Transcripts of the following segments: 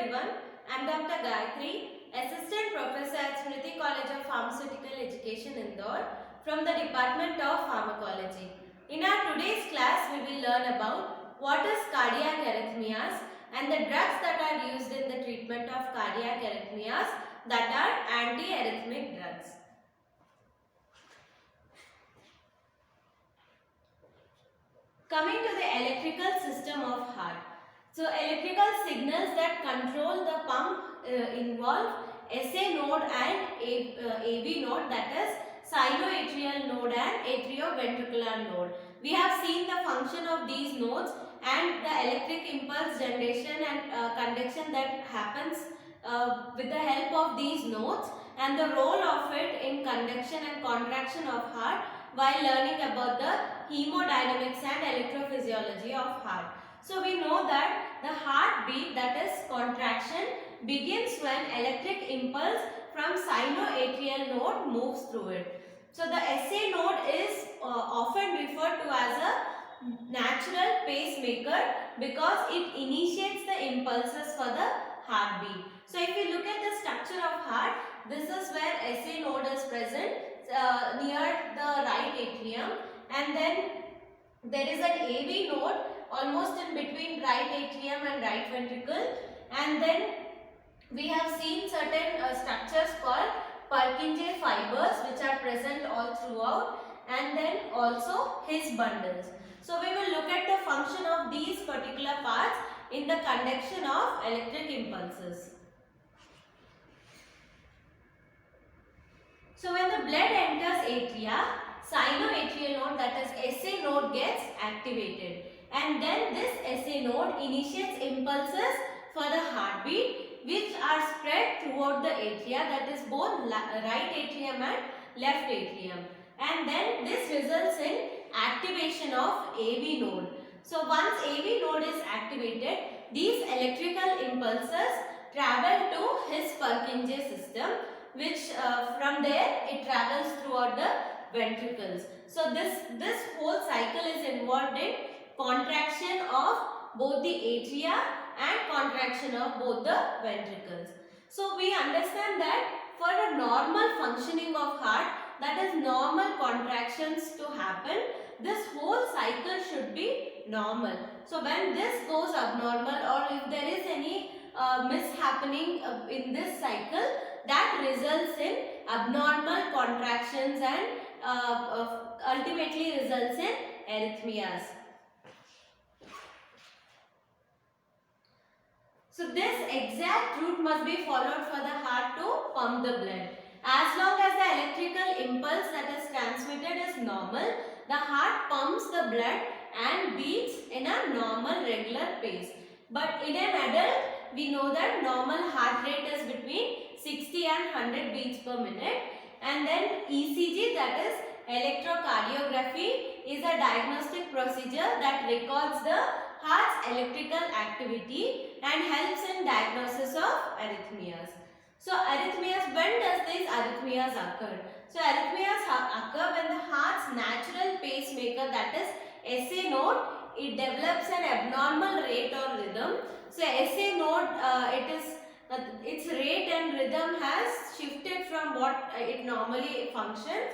everyone, I am Dr. Gayatri, Assistant Professor at Smriti College of Pharmaceutical Education, Indore, from the Department of Pharmacology. In our today's class, we will learn about what is cardiac arrhythmias and the drugs that are used in the treatment of cardiac arrhythmias, that are anti-arrhythmic drugs. Coming to the electrical system of heart. So electrical signals that control the pump involve SA node and AV node, that is sinoatrial node and atrioventricular node. We have seen the function of these nodes and the electric impulse generation and conduction that happens with the help of these nodes, and the role of it in conduction and contraction of heart while learning about the hemodynamics and electrophysiology of heart. So we know that the heartbeat, that is contraction, begins when electric impulse from sinoatrial node moves through it. So the SA node is often referred to as a natural pacemaker because it initiates the impulses for the heartbeat. So if you look at the structure of heart, this is where SA node is present near the right atrium, and then there is an AV node almost in between right atrium and right ventricle, and then we have seen certain structures called Purkinje fibers which are present all throughout, and then also His bundles. So we will look at the function of these particular parts in the conduction of electric impulses. So when the blood enters atria, sinoatrial node, that is SA node, gets activated, and then this SA node initiates impulses for the heartbeat which are spread throughout the atria, that is both right atrium and left atrium, and then this results in activation of AV node. So once AV node is activated, these electrical impulses travel to his Purkinje system, which from there it travels throughout the ventricles. So this whole cycle is involved in contraction of both the atria and contraction of both the ventricles. So we understand that for a normal functioning of heart, that is normal contractions to happen, this whole cycle should be normal. So when this goes abnormal, or if there is any mishappening in this cycle, that results in abnormal contractions and ultimately results in arrhythmias. So this exact route must be followed for the heart to pump the blood. As long as the electrical impulse that is transmitted is normal, the heart pumps the blood and beats in a normal regular pace. But in an adult, we know that normal heart rate is between 60 and 100 beats per minute, and then ECG, that is electrocardiography, is a diagnostic procedure that records the heart's electrical activity and helps in diagnosis of arrhythmias. So arrhythmias, when does these arrhythmias occur? So arrhythmias occur when the heart's natural pacemaker, that is SA node, it develops an abnormal rate or rhythm. So SA node, its rate and rhythm has shifted from what it normally functions,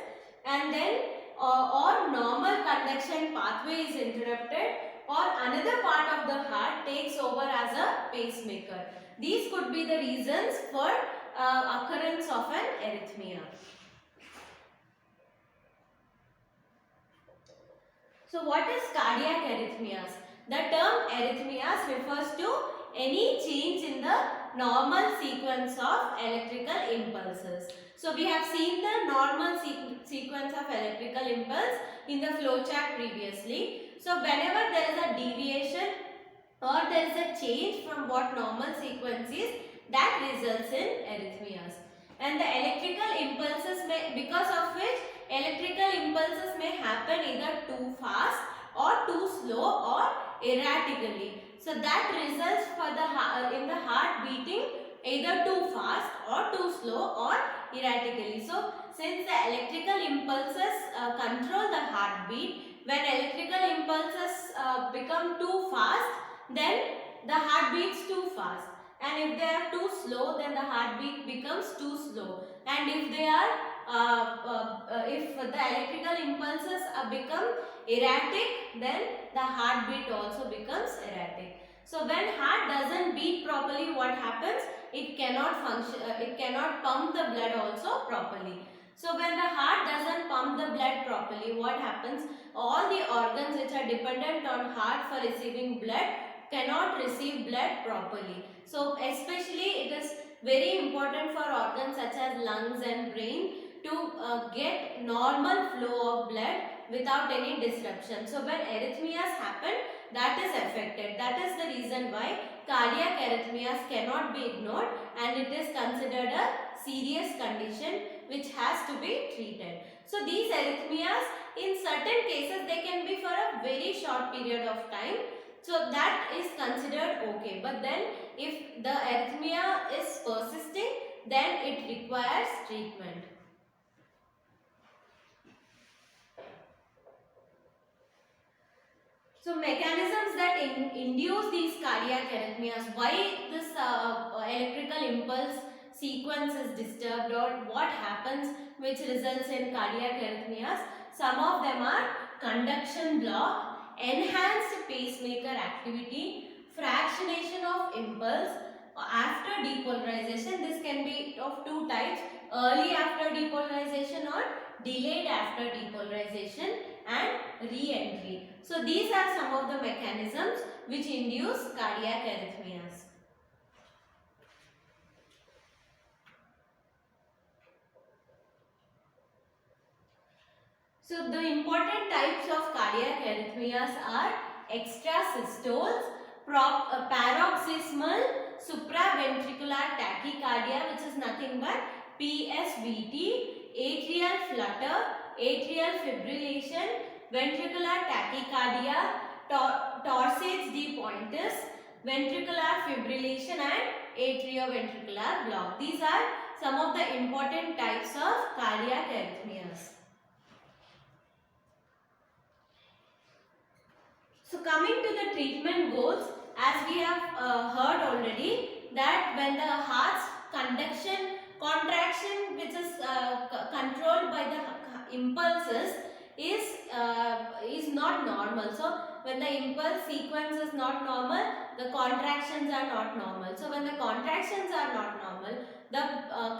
and then or normal conduction pathway is interrupted, or another part of the heart takes over as a pacemaker. These could be the reasons for occurrence of an arrhythmia. So what is cardiac arrhythmias? The term arrhythmias refers to any change in the normal sequence of electrical impulses. So we have seen the normal sequence of electrical impulse in the flowchart previously. So whenever there is a deviation or there is a change from what normal sequence is, that results in arrhythmias. And the electrical impulses may, because of which electrical impulses may happen either too fast or too slow or erratically. So that results for in the heart beating either too fast or too slow or erratically. So since the electrical impulses control the heartbeat, when electrical impulses become too fast, then the heart beats too fast. and if they are too slow, then the heartbeat becomes too slow, and if they are if the electrical impulses become erratic, then the heartbeat also becomes erratic. So when heart doesn't beat properly, what happens? It cannot function, it cannot pump the blood also properly. So when the heart doesn't pump the blood properly, what happens? All the organs which are dependent on heart for receiving blood cannot receive blood properly. So especially it is very important for organs such as lungs and brain to get normal flow of blood without any disruption. So when arrhythmias happen, that is affected. That is the reason why cardiac arrhythmias cannot be ignored, and it is considered a serious condition which has to be treated. So these arrhythmias, in certain cases, they can be for a very short period of time. So that is considered okay. But then if the arrhythmia is persisting, then it requires treatment. So mechanisms that induce these cardiac arrhythmias, why this electrical impulse sequence is disturbed, or what happens which results in cardiac arrhythmias. Some of them are conduction block, enhanced pacemaker activity, fractionation of impulse after depolarization. This can be of two types: early after depolarization or delayed after depolarization, and re-entry. So these are some of the mechanisms which induce cardiac arrhythmias. So the important types of cardiac arrhythmias are extrasystoles, paroxysmal supraventricular tachycardia, which is nothing but PSVT, atrial flutter, atrial fibrillation, ventricular tachycardia, torsades de pointes, ventricular fibrillation, and atrioventricular block. These are some of the important types of cardiac arrhythmias. So coming to the treatment goals, as we have heard already, that when the heart's contraction which is controlled by the impulses is not normal. So when the impulse sequence is not normal, the contractions are not normal. So when the contractions are not normal, the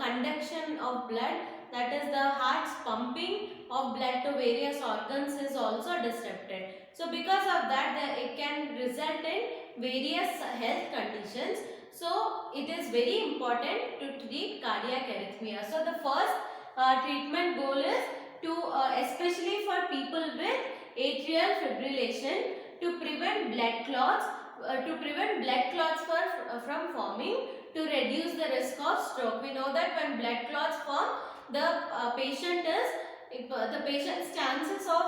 conduction of blood, that is the heart's pumping of blood to various organs, is also disrupted. So because of that, it can result in various health conditions. So it is very important to treat cardiac arrhythmia. So the first treatment goal is to especially for people with atrial fibrillation, to prevent blood clots, from forming, to reduce the risk of stroke. We know that when blood clots form, the patient's chances of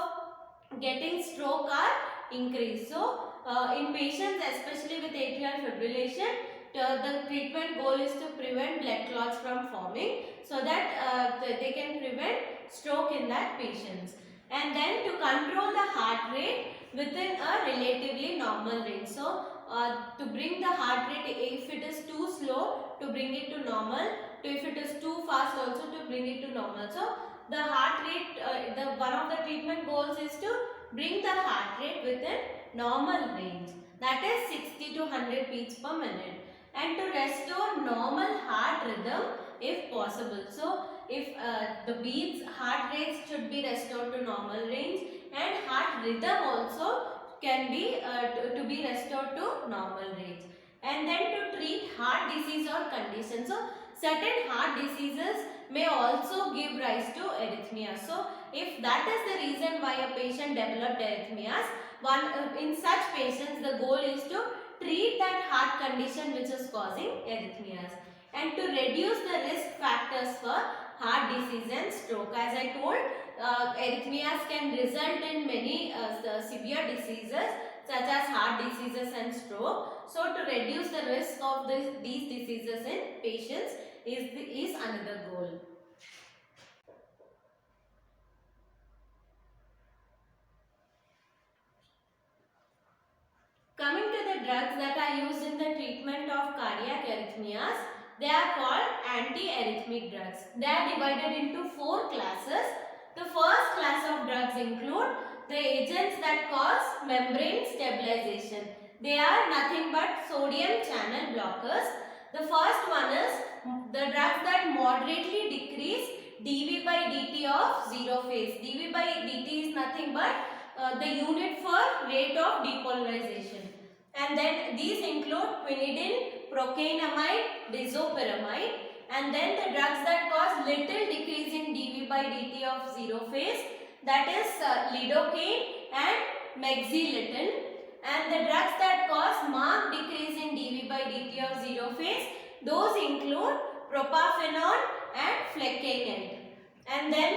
getting stroke are increased. So in patients especially with atrial fibrillation, the treatment goal is to prevent blood clots from forming, so that they can prevent stroke in that patients. And then to control the heart rate within a relatively normal range. So to bring the heart rate, if it is too slow, to bring it to normal, if it is too fast also, to bring it to normal. So the heart rate, one of the treatment goals is to bring the heart rate within normal range, that is 60 to 100 beats per minute, and to restore normal heart rhythm if possible. So if the beats, heart rates should be restored to normal range, and heart rhythm also can be to be restored to normal range. And then to treat heart disease or condition. So certain heart diseases may also give rise to arrhythmia. So if that is the reason why a patient developed arrhythmias, in such patients the goal is to treat that heart condition which is causing arrhythmias, and to reduce the risk factors for heart disease and stroke. As I told, arrhythmias can result in many severe diseases such as heart diseases and stroke. So to reduce the risk of these diseases in patients is another goal. Coming to the drugs that are used in the treatment of cardiac arrhythmia. arrhythmias, they are called antiarrhythmic drugs. They are divided into 4 classes. The first class of drugs include the agents that cause membrane stabilization. They are nothing but sodium channel blockers. The first one is the drugs that moderately decrease dV by dt of zero phase. dV by dt is nothing but the unit for rate of depolarization. And then these include quinidine, procainamide, disopyramide. And then the drugs that cause little decrease in dV by dt of zero phase, that is lidocaine and mexiletine. And the drugs that cause marked decrease in dV by dt of zero phase, those include propafenone and flecainide. And then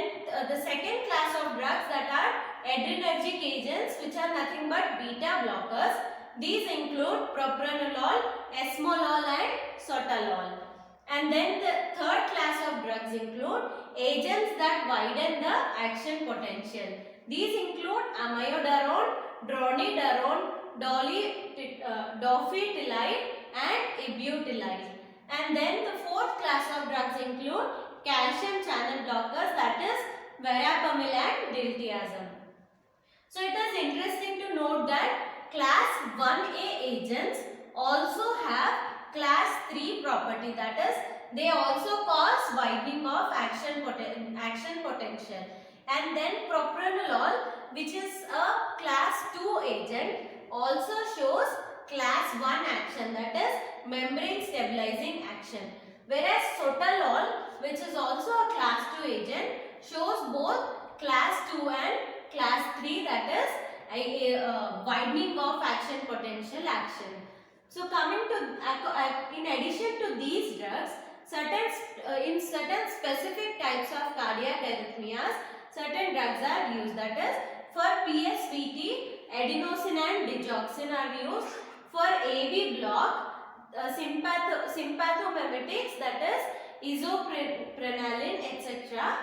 the second class of drugs that are adrenergic agents, which are nothing but beta blockers. These include propranolol, esmolol and sotalol. And then the third class of drugs include agents that widen the action potential. These include amiodarone, dronidarone, dofetilide and ibutilide. And then the fourth class of drugs include calcium channel blockers, that is verapamil and diltiazem. So it is interesting to note that class 1A agents also have class 3 property, that is they also cause widening of action potential. And then propranolol, which is a class 2 agent, also shows class 1 action, that is membrane stabilizing action. Whereas sotalol, which is also a class 2 agent, shows both class 2 and class 3, that is a widening of action potential action. So coming to, in addition to these drugs, in certain specific types of cardiac arrhythmias, certain drugs are used, that is for PSVT, adenosine and digoxin are used. For AV block, sympathomimetics, that is isoprenaline, etc.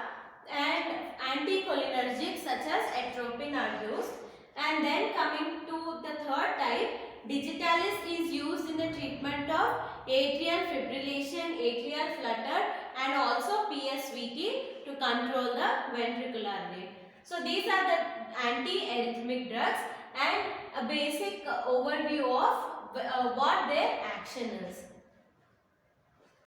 and anticholinergics such as atropine are used. And then coming to the third type, digitalis is used in the treatment of atrial fibrillation, atrial flutter and also PSVT to control the ventricular rate. So these are the anti-arrhythmic drugs and a basic overview of what their action is.